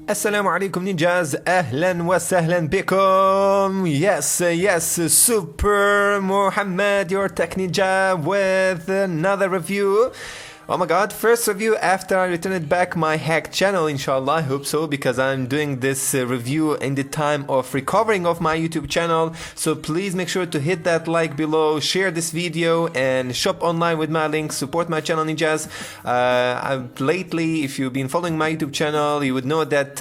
Assalamu alaikum ninjas, ahlan wa sahlan bikum. Yes, Super Muhammad, your tech ninja with another review. Oh my god, first review after I returned back my hacked channel, inshallah. I hope so, because I'm doing this review in the time of recovering of my YouTube channel. So please make sure to hit that like below, share this video, and shop online with my link. Support my channel, ninjas. Lately, if you've been following my YouTube channel, you would know that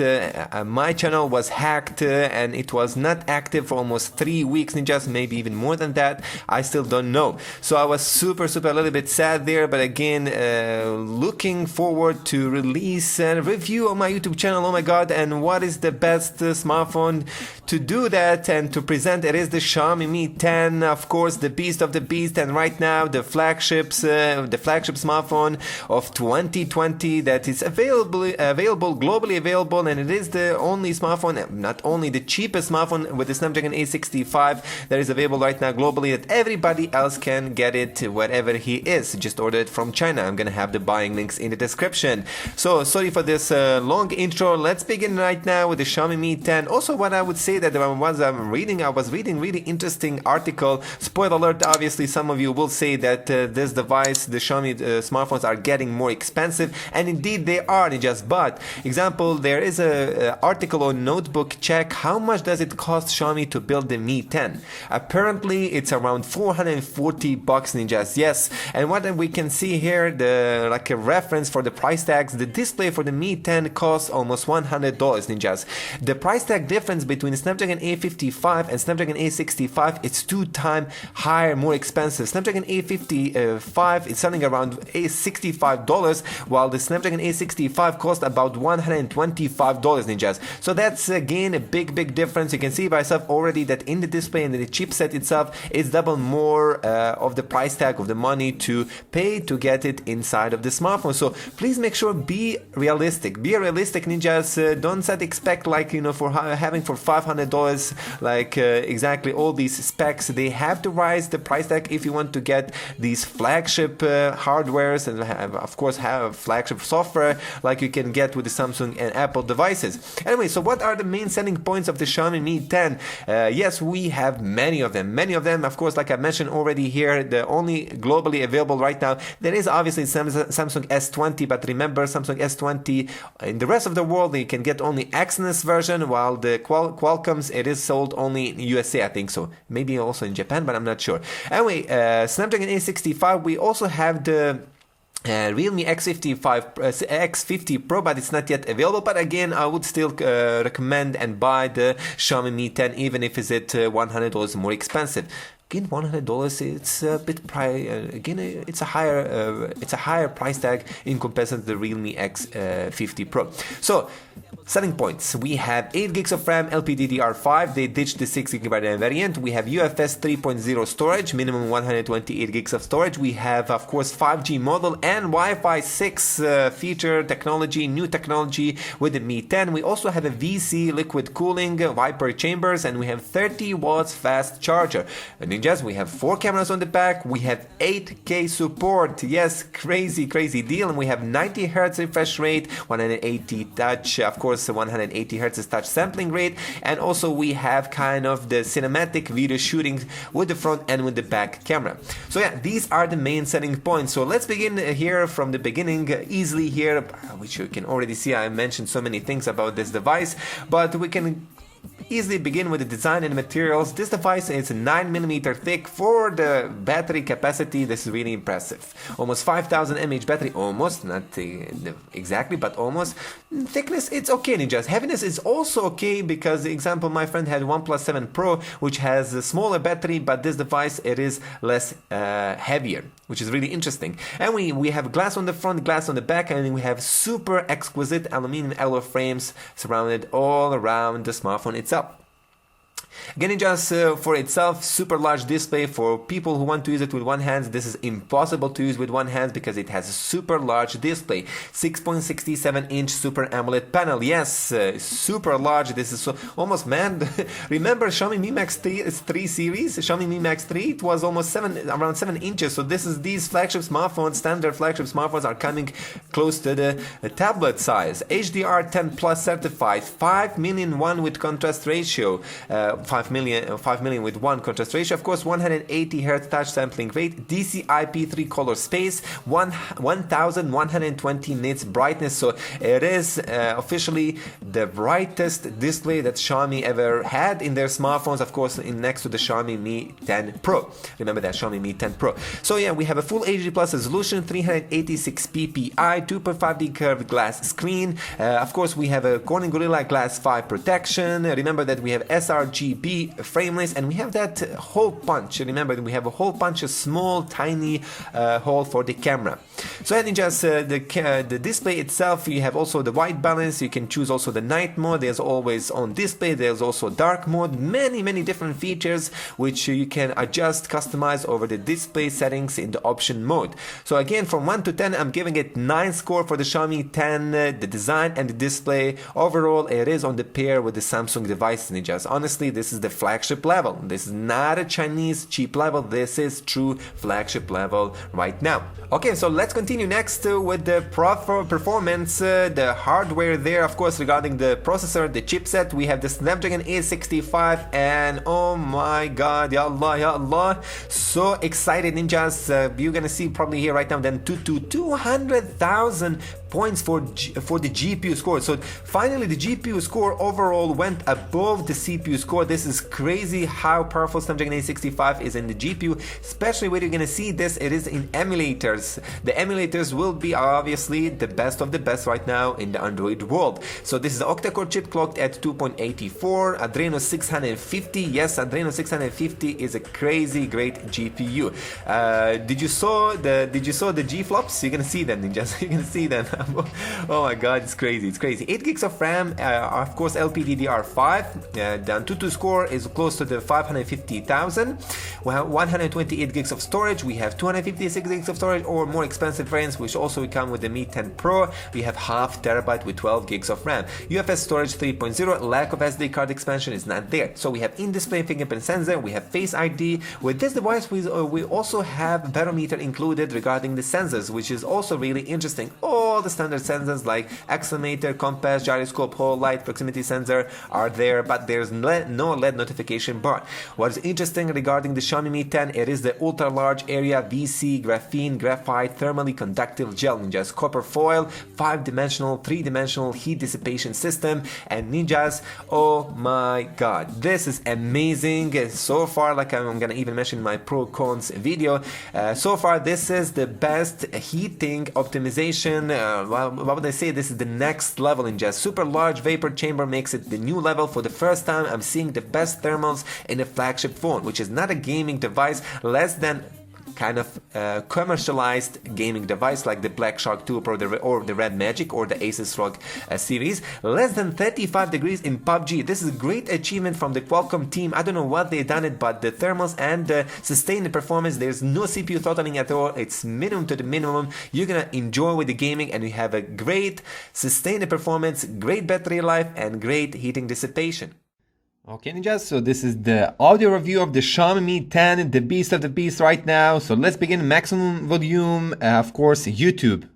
my channel was hacked and it was not active for almost 3 weeks, ninjas, maybe even more than that. I still don't know. So I was super a little bit sad there, but again, looking forward to release and review on my YouTube channel. Oh my god, and what is the best smartphone to do that and to present? It is the Xiaomi Mi 10, of course, the beast of the beast, and right now the flagship smartphone of 2020 that is globally available, and it is the only smartphone, not only the cheapest smartphone with the Snapdragon 865 that is available right now globally, that everybody else can get it wherever he is. Just order it from China. I'm gonna have the buying links in the description. So sorry for this long intro. Let's begin right now with the Xiaomi Mi 10. Also, what I would say that I was reading really interesting article. Spoiler alert, obviously some of you will say that this device, the Xiaomi smartphones, are getting more expensive, and indeed they are. But example, there is a article on Notebook Check. How much does it cost Xiaomi to build the Mi 10? Apparently it's around $440 ninjas. Yes, and what we can see here, like a reference for the price tags, the display for the Mi 10 costs almost $100 ninjas. The price tag difference between the Snapdragon 855 and Snapdragon 865, it's 2 times higher, more expensive. Snapdragon 855 is selling around $65, while the Snapdragon 865 cost about $125 ninjas. So that's again a big difference. You can see by yourself already that in the display and the chipset itself, it's double more of the price tag of the money to pay to get it inside of the smartphone. So please make sure, be realistic ninjas. Don't expect, like, you know, for having for $500 like exactly all these specs. They have to rise the price tag if you want to get these flagship hardwares, and of course have flagship software like you can get with the Samsung and Apple devices. Anyway, so what are the main selling points of the Xiaomi Mi 10? Yes, we have many of them. Of course, like I mentioned already here, the only globally available right now, there is obviously Samsung S20, but remember, Samsung S20 in the rest of the world you can get only Exynos version, while the Qualcomm's, it is sold only in USA, I think so, maybe also in Japan, but I'm not sure. Anyway, Snapdragon 865, we also have the Realme X50 Pro, but it's not yet available. But again, I would still recommend and buy the Xiaomi Mi 10, even if it's $100 more expensive. Again, $100, it's a bit it's a higher price tag in comparison to the Realme X50 Pro. So selling points: we have 8 gigs of RAM, LPDDR5. They ditched the 6 GB variant. We have UFS 3.0 storage, minimum 128 gigs of storage. We have, of course, 5G model and Wi-Fi 6 feature technology, new technology with the Mi 10. We also have a VC liquid cooling, Viper chambers, and we have 30 watts fast charger. Ninjas, we have 4 cameras on the back. We have 8K support. Yes, crazy deal. And we have 90 Hz refresh rate, 180 touch, of course, 180 Hz touch sampling rate, and also we have kind of the cinematic video shooting with the front and with the back camera. So yeah, these are the main selling points. So let's begin here from the beginning, easily here, which you can already see. I mentioned so many things about this device, but we can easily begin with the design and materials. This device is 9mm thick. For the battery capacity, this is really impressive. Almost 5000 mAh battery, almost, not exactly, but almost. Thickness, it's okay, ninjas. Heaviness is also okay, because, example, my friend had OnePlus 7 Pro, which has a smaller battery, but this device, it is less heavier, which is really interesting. And we have glass on the front, glass on the back, and we have super exquisite aluminum alloy frames surrounded all around the smartphone itself. Again, just for itself, super large display. For people who want to use it with one hand, this is impossible to use with one hand because it has a super large display. 6.67-inch Super AMOLED panel. Yes, super large. This is so almost, man. Remember Xiaomi Mi Max 3 series? Xiaomi Mi Max 3, it was almost around 7 inches. So these flagship smartphones, standard flagship smartphones, are coming close to the tablet size. HDR10 Plus certified, 5 million one with contrast ratio. 5 million with one contrast ratio, of course, 180 Hz touch sampling rate, DCI-P3 color space, 1120 nits brightness. So it is officially the brightest display that Xiaomi ever had in their smartphones, of course, next to the Xiaomi Mi 10 Pro. Remember that Xiaomi Mi 10 Pro. So yeah, we have a full HD plus resolution, 386 ppi, 2.5D curved glass screen. Of course, we have a Corning Gorilla Glass 5 protection. Remember that we have sRGB frameless, and we have that hole punch. Remember that we have a hole punch, a small tiny hole for the camera. So adding just the display itself, you have also the white balance. You can choose also the night mode. There's always on display. There's also dark mode. Many different features which you can adjust, customize over the display settings in the option mode. So again, from 1 to 10, I'm giving it 9 score for the Xiaomi 10, the design and the display. Overall, it is on the pair with the Samsung device, ninjas. Honestly, this is the flagship level. This is not a Chinese cheap level. This is true flagship level right now. Okay, so let's continue next with the performance, the hardware there. Of course, regarding the processor, the chipset, we have the Snapdragon 865, and oh my god, ya Allah, so excited, ninjas. You're gonna see probably here right now then 200,000 points for the GPU score. So finally the GPU score overall went above the CPU score. This is crazy how powerful Snapdragon 865 is in the GPU, especially when you're gonna see this, it is in emulators. The emulators will be obviously the best of the best right now in the Android world. So this is the octa-core chip clocked at 2.84, Adreno 650. Yes, Adreno 650 is a crazy great GPU. Did you saw the G flops? You're gonna see them, ninjas. You're gonna see them. Oh my god, it's crazy. 8 gigs of RAM, of course LPDDR5. The Antutu score is close to the 550,000. We have 128 gigs of storage. We have 256 gigs of storage, or more expensive variants which also come with the Mi 10 Pro. We have half terabyte with 12 gigs of RAM. UFS storage 3.0, lack of SD card expansion is not there. So we have in-display fingerprint sensor, we have Face ID. With this device we also have barometer included regarding the sensors, which is also really interesting. All the standard sensors like accelerometer, compass, gyroscope, whole light, proximity sensor are there, but there's no LED notification bar. What is interesting regarding the Xiaomi Mi 10, it is the ultra large area VC graphene graphite thermally conductive gel, ninjas, copper foil, 5-dimensional, 3-dimensional heat dissipation system, and ninjas, oh my god, this is amazing. So far, like I'm gonna even mention in my pro cons video, so far this is the best heating optimization. What would I say? This is the next level in just super large vapor chamber makes it the new level. For the first time, I'm seeing the best thermals in a flagship phone, which is not a gaming device, less than kind of commercialized gaming device like the Black Shark 2 Pro or the Red Magic or the Asus ROG series. Less than 35 degrees in PUBG. This is a great achievement from the Qualcomm team. I don't know what they done it, but the thermals and the sustained performance, there's no CPU throttling at all. It's minimum to the minimum. You're gonna enjoy with the gaming, and you have a great sustained performance, great battery life, and great heating dissipation. Okay, ninjas, so this is the audio review of the Xiaomi Mi 10, the beast of the beast right now. So let's begin. Maximum volume, of course, YouTube.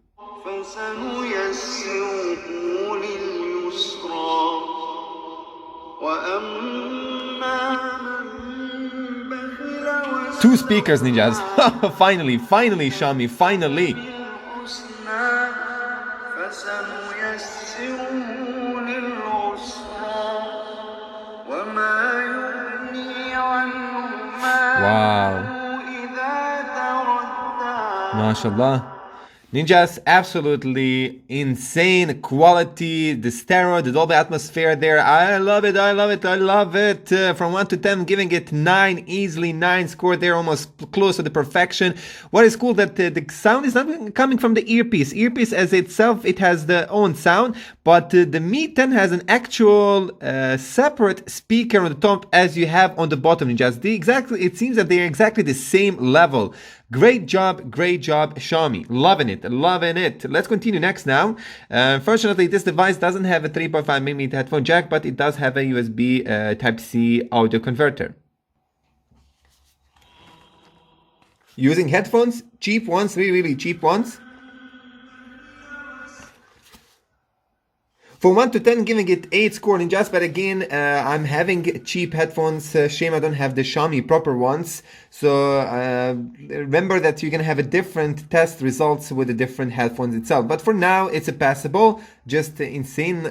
Two speakers, ninjas. Finally, Xiaomi, finally. Wow. MashaAllah. Ninjas, absolutely insane quality, the stereo, the Dolby atmosphere there. I love it, I love it, I love it. From 1 to 10, giving it 9, easily 9 score there, almost close to the perfection. What is cool that the sound is not coming from the earpiece. Earpiece as itself, it has the own sound, but the Mi 10 has an actual separate speaker on the top as you have on the bottom, Ninjas. It seems that they are exactly the same level. Great job, Xiaomi. Loving it, loving it. Let's continue next now. Unfortunately, this device doesn't have a 3.5mm headphone jack, but it does have a USB Type-C audio converter. Using headphones, cheap ones, really cheap ones. For 1 to 10, giving it 8 score, Ninjas, but again, I'm having cheap headphones. Shame I don't have the Xiaomi proper ones. So remember that you're gonna have a different test results with the different headphones itself. But for now, it's a passable. Just insane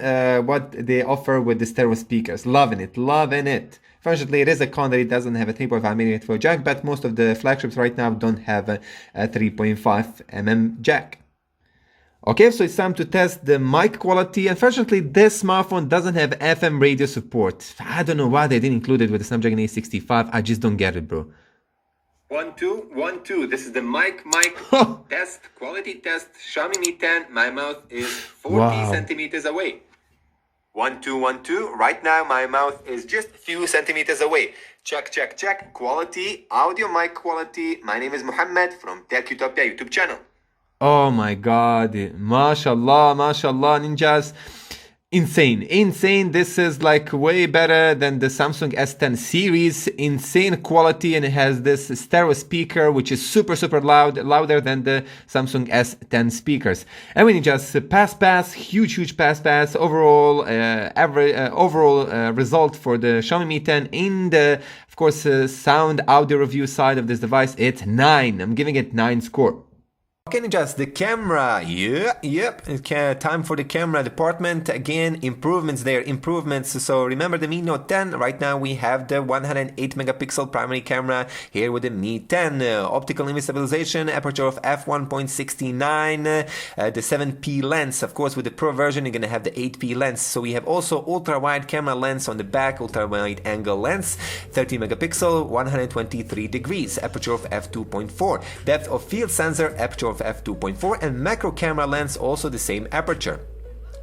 what they offer with the stereo speakers. Loving it, loving it. Fortunately, it is a con that it doesn't have a 3.5mm headphone jack, but most of the flagships right now don't have a 3.5mm jack. Okay, so it's time to test the mic quality. Unfortunately, this smartphone doesn't have FM radio support. I don't know why they didn't include it with the Snapdragon 865. I just don't get it, bro. 1 2 1 2. This is the mic test, quality test. Xiaomi Mi 10. My mouth is 40 centimeters away. 1 2 1 2. Right now, my mouth is just a few centimeters away. Check. Quality, audio mic quality. My name is Mohammed from TechUtopia YouTube channel. Oh my god, mashallah, Ninjas. Insane. This is like way better than the Samsung S10 series. Insane quality, and it has this stereo speaker which is super loud, louder than the Samsung S10 speakers. And when you just pass, huge pass. Overall, result for the Xiaomi Mi 10 in the, of course, sound audio review side of this device, it's 9. I'm giving it 9 score. Okay, Ninjas, the camera. Yep. Okay, time for the camera department. Again, improvements there. So remember the Mi Note 10. Right now we have the 108 megapixel primary camera here with the Mi 10. Optical image stabilization, aperture of f1.69. The 7p lens. Of course, with the Pro version, you're going to have the 8p lens. So we have also ultra-wide camera lens on the back, ultra-wide angle lens, 30 megapixel, 123 degrees, aperture of f2.4. Depth of field sensor, aperture of f2.4, and macro camera lens also the same aperture.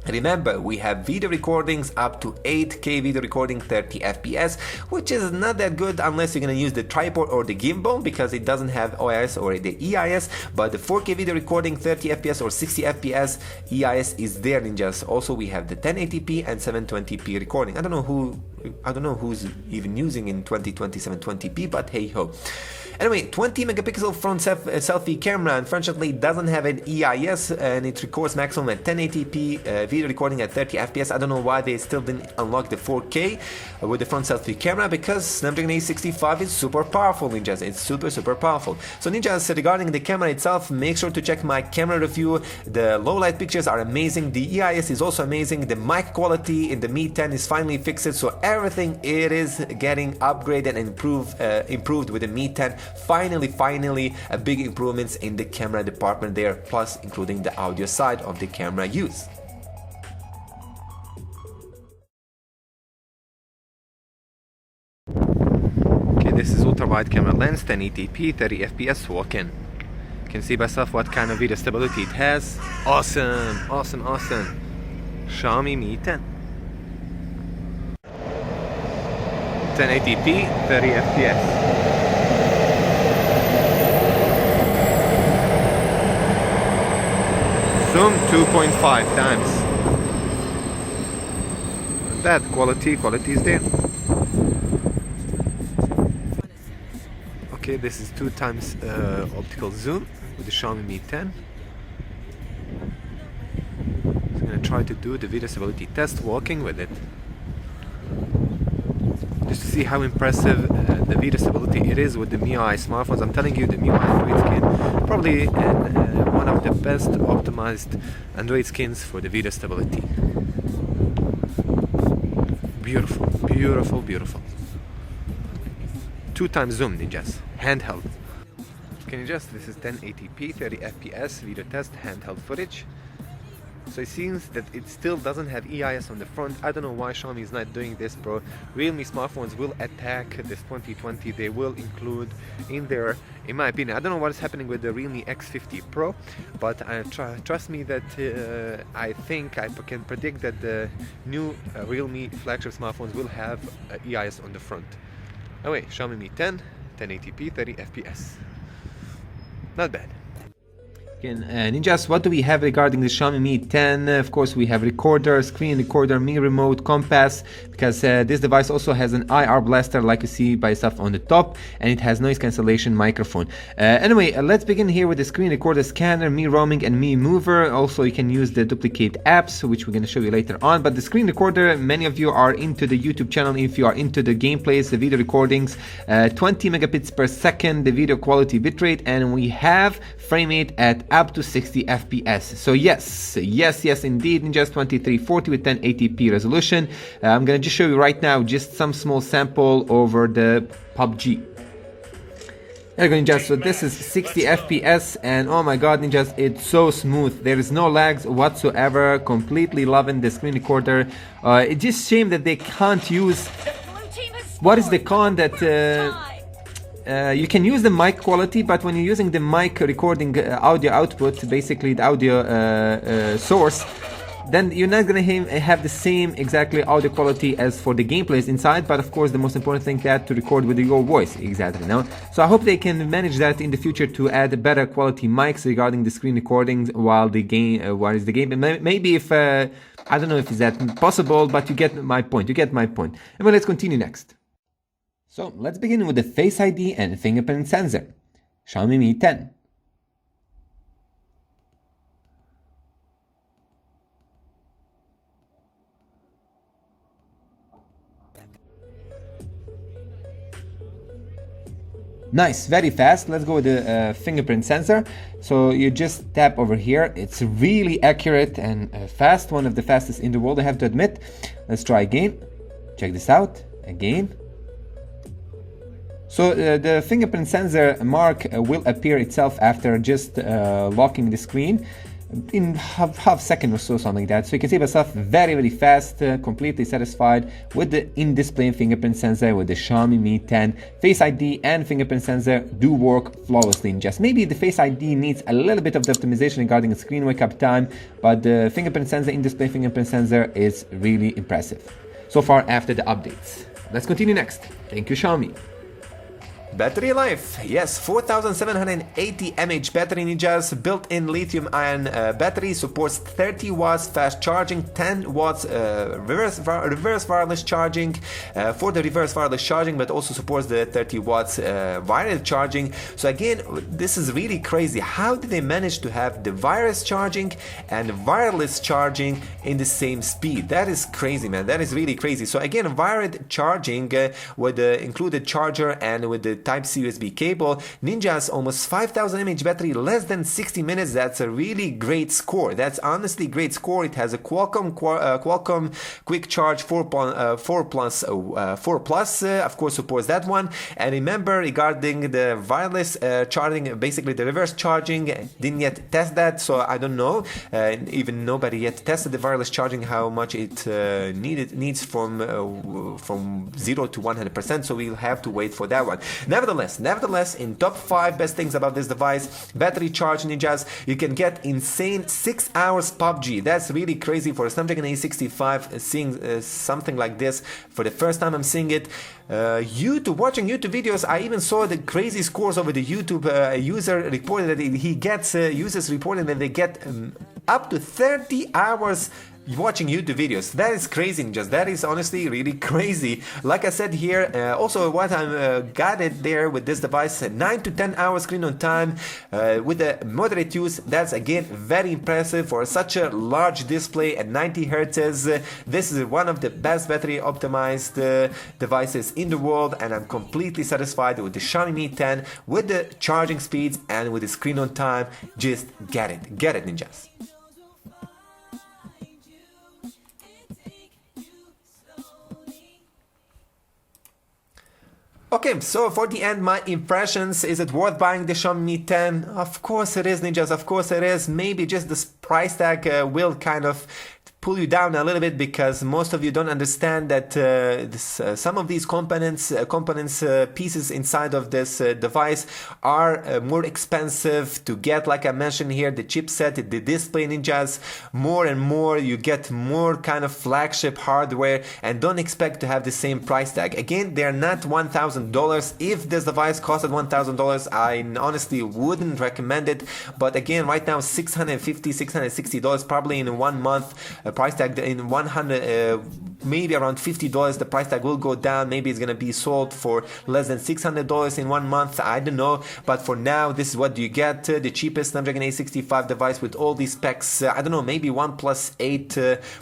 Remember, we have video recordings up to 8K video recording 30 FPS, which is not that good unless you're going to use the tripod or the gimbal, because it doesn't have OIS or the EIS, but the 4K video recording 30 FPS or 60 FPS EIS is there, Ninjas. Also, we have the 1080p and 720p recording. I don't know who's even using in 2020 720p, but hey ho. Anyway, 20 megapixel front selfie camera. Unfortunately, doesn't have an EIS, and it records maximum at 1080p video recording at 30 FPS. I don't know why they still didn't unlock the 4K with the front selfie camera, because Snapdragon 865 is super powerful, Ninjas. It's super powerful. So Ninjas, regarding the camera itself, make sure to check my camera review. The low light pictures are amazing. The EIS is also amazing. The mic quality in the Mi 10 is finally fixed. So everything, it is getting upgraded and improved with the Mi 10. Finally, a big improvements in the camera department there, plus including the audio side of the camera use. Okay, this is ultra-wide camera lens, 1080p, 30 FPS, walk in. You can see by yourself what kind of video stability it has. Awesome. Xiaomi Mi 10. 1080p, 30 FPS. Zoom 2.5 times. That quality is there. Okay, this is 2 times optical zoom with the Xiaomi Mi 10. I'm gonna try to do the video stability test walking with it, just to see how impressive the video stability it is with the MIUI smartphones. I'm telling you, the MIUI Android skin probably one of the best optimized Android skins for the video stability. Beautiful. 2 times zoom, Ninjas. Handheld. Can you just, this is 1080p, 30 FPS, video test, handheld footage. So it seems that it still doesn't have EIS on the front. I don't know why Xiaomi is not doing this, bro. Realme smartphones will attack this 2020. They will include in there, in my opinion, I don't know what is happening with the Realme X50 Pro, but trust me that I think I can predict that the new Realme flagship smartphones will have EIS on the front. Anyway, Xiaomi Mi 10, 1080p, 30 FPS. Not bad. Ninjas, what do we have regarding the Xiaomi Mi 10? Of course, we have recorder, screen recorder, Mi remote, compass, because this device also has an IR blaster like you see by stuff on the top, and it has noise cancellation microphone. Anyway, let's begin here with the screen recorder, scanner, Mi roaming, and Mi mover. Also, you can use the duplicate apps, which we're going to show you later on. But the screen recorder, many of you are into the YouTube channel. If you are into the gameplays, the video recordings, 20 megabits per second, the video quality bitrate, and we have frame rate at up to 60 FPS. So yes indeed, Ninjas, 2340 with 1080p resolution. I'm gonna just show you right now just some small sample over the PUBG. There you go, Ninjas. So this is 60 FPS, and oh my god, Ninjas, it's so smooth. There is no lags whatsoever. Completely loving the screen recorder. It's just shame that they can't use. What is the con that? You can use the mic quality, but when you're using the mic recording audio output, basically the audio source, then you're not gonna have the same exactly audio quality as for the gameplays inside. But of course, the most important thing that to record with your voice exactly now. So I hope they can manage that in the future to add better quality mics regarding the screen recordings while the game, maybe if I don't know if is that possible, but you get my point. And well, let's continue next. So let's begin with the Face ID and fingerprint sensor. Xiaomi Mi 10. Nice, very fast. Let's go with the fingerprint sensor. So you just tap over here. It's really accurate and fast, one of the fastest in the world, I have to admit. Let's try again. Check this out. Again. So the fingerprint sensor mark will appear itself after just locking the screen in half second or so, something like that. So you can see myself very fast, completely satisfied with the in-display fingerprint sensor with the Xiaomi Mi 10. Face ID and fingerprint sensor do work flawlessly. Just maybe the Face ID needs a little bit of the optimization regarding the screen wake up time, but the fingerprint sensor, in-display fingerprint sensor is really impressive so far after the updates. Let's continue next. Thank you, Xiaomi. Battery life, yes, 4780 mAh battery, Ninjas. Built-in lithium-ion battery, supports 30 watts fast charging, 10 watts reverse wireless charging for the reverse wireless charging, but also supports the 30 watts wired charging. So again, this is really crazy. How did they manage to have the wireless charging and wireless charging in the same speed? That is crazy, man. That is really crazy. So again, wired charging with the included charger and with the Type-C USB cable. Ninja's almost 5000 mAh battery, less than 60 minutes. That's a really great score. That's honestly great score. It has a Qualcomm Quick Charge 4 Plus, of course supports that one. And remember, regarding the wireless charging, basically the reverse charging, didn't yet test that, so I don't know. Even nobody yet tested the wireless charging, how much it needs from 0 to 100%. So we'll have to wait for that one. Nevertheless, in top 5 best things about this device, battery charge, Ninjas, you can get insane 6 hours PUBG. That's really crazy for a Snapdragon 865. Seeing something like this for the first time, I'm seeing it. Watching YouTube videos, I even saw the crazy scores over the YouTube user reported that he gets users reported that they get up to 30 hours watching YouTube videos. That is crazy, just that is honestly really crazy. Like I said here, also what I got it there with this device, 9 to 10 hours screen on time with the moderate use. That's again very impressive for such a large display at 90 hertz. This is one of the best battery optimized devices in the world, and I'm completely satisfied with the Xiaomi Mi 10, with the charging speeds and with the screen on time. Just get it Ninjas. Okay, so for the end, my impressions, is it worth buying the Xiaomi Mi 10? Of course it is, ninjas, of course it is. Maybe just this price tag will kind of pull you down a little bit, because most of you don't understand that some of these pieces inside of this device are more expensive to get. Like I mentioned here, the chipset, the display, ninjas, more and more you get more kind of flagship hardware, and don't expect to have the same price tag. Again, they're not $1,000. If this device costed $1,000, I honestly wouldn't recommend it. But again, right now $650, $660, probably in 1 month. Price tag in 100, maybe around $50, the price tag will go down. Maybe it's gonna be sold for less than $600 in 1 month. I don't know, but for now, this is what you get: the cheapest Snapdragon 865 device with all these specs. I don't know, maybe OnePlus 8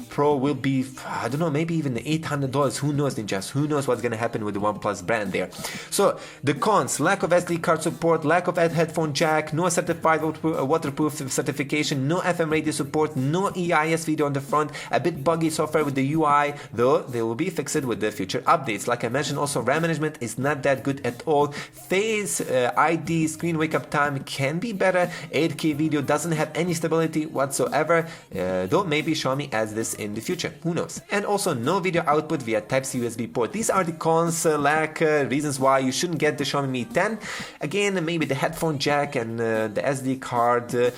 Pro will be, I don't know, maybe even $800. Who knows, ninjas? Who knows what's gonna happen with the OnePlus brand there? So the cons: lack of SD card support, lack of headphone jack, no certified waterproof certification, no FM radio support, no EIS video on the front, a bit buggy software with the UI, though they will be fixed with the future updates. Like I mentioned, also RAM management is not that good at all. Face ID screen wake up time can be better. 8K video doesn't have any stability whatsoever, though maybe Xiaomi adds this in the future, who knows. And also no video output via Type-C USB port. These are the cons, reasons why you shouldn't get the Xiaomi Mi 10. Again, maybe the headphone jack and the SD card.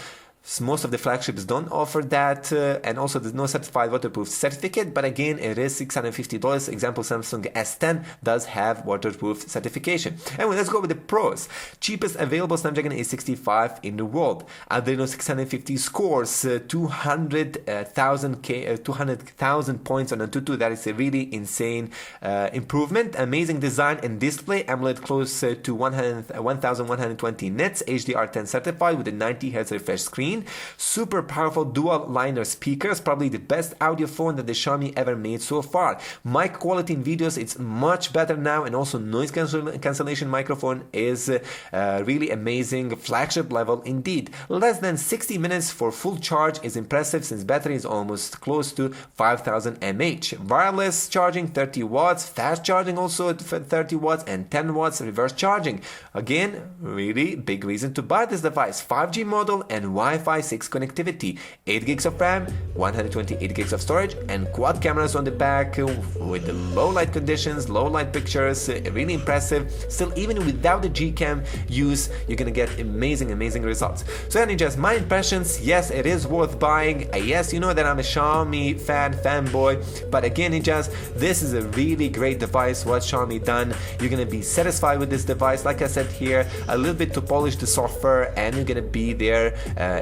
Most of the flagships don't offer that, and also there's no certified waterproof certificate, but again, it is $650. Example, Samsung S10 does have waterproof certification. Anyway, let's go with the pros. Cheapest available Snapdragon 865 in the world. Adreno 650 scores 200,000 points on Antutu. That is a really insane improvement. Amazing design and display. AMOLED close to 1120 nits. HDR10 certified with a 90 Hz refresh screen. Super powerful dual liner speakers, probably the best audio phone that the Xiaomi ever made so far. Mic quality in videos, it's much better now, and also noise cancellation microphone is really amazing, flagship level indeed. Less than 60 minutes for full charge is impressive, since battery is almost close to 5000 mAh. Wireless charging 30 watts, fast charging also 30 watts, and 10 watts reverse charging. Again, really big reason to buy this device. 5G model and Wi-Fi 6 connectivity, 8 gigs of RAM, 128 gigs of storage, and quad cameras on the back with the low light conditions, low light pictures, really impressive. Still, even without the Gcam use, you're gonna get amazing results. So ninjas, my impressions: yes, it is worth buying. Yes, you know that I'm a Xiaomi fanboy, but again, ninjas, this is a really great device. What Xiaomi done, you're gonna be satisfied with this device. Like I said here, a little bit to polish the software, and you're gonna be there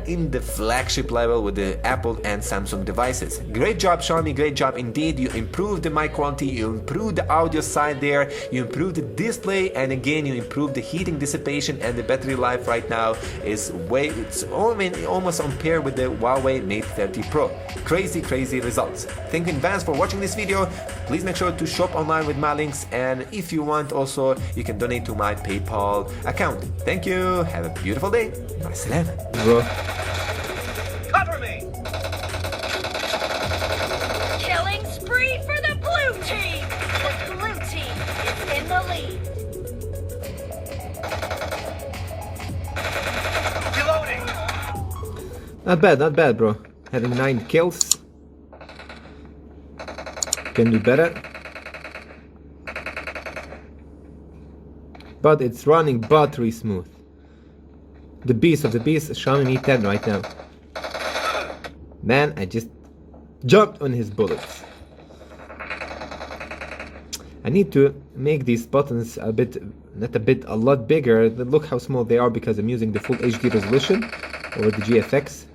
in the flagship level with the Apple and Samsung devices. Great job, Xiaomi, great job indeed. You improved the mic quality, you improved the audio side there, you improved the display, and again, you improved the heating dissipation, and the battery life right now is it's almost on par with the Huawei Mate 30 Pro. Crazy results. Thank you in advance for watching this video. Please make sure to shop online with my links, and if you want also, you can donate to my PayPal account. Thank you, have a beautiful day. Masalam. Cover me! Killing spree for the blue team! The blue team is in the lead. Reloading! Not bad, bro. Having 9 kills. Can do better. But it's running buttery smooth. The beast of the beast, Xiaomi Mi 10 right now. Man, I just jumped on his bullets. I need to make these buttons a lot bigger. Look how small they are, because I'm using the full HD resolution over the GFX.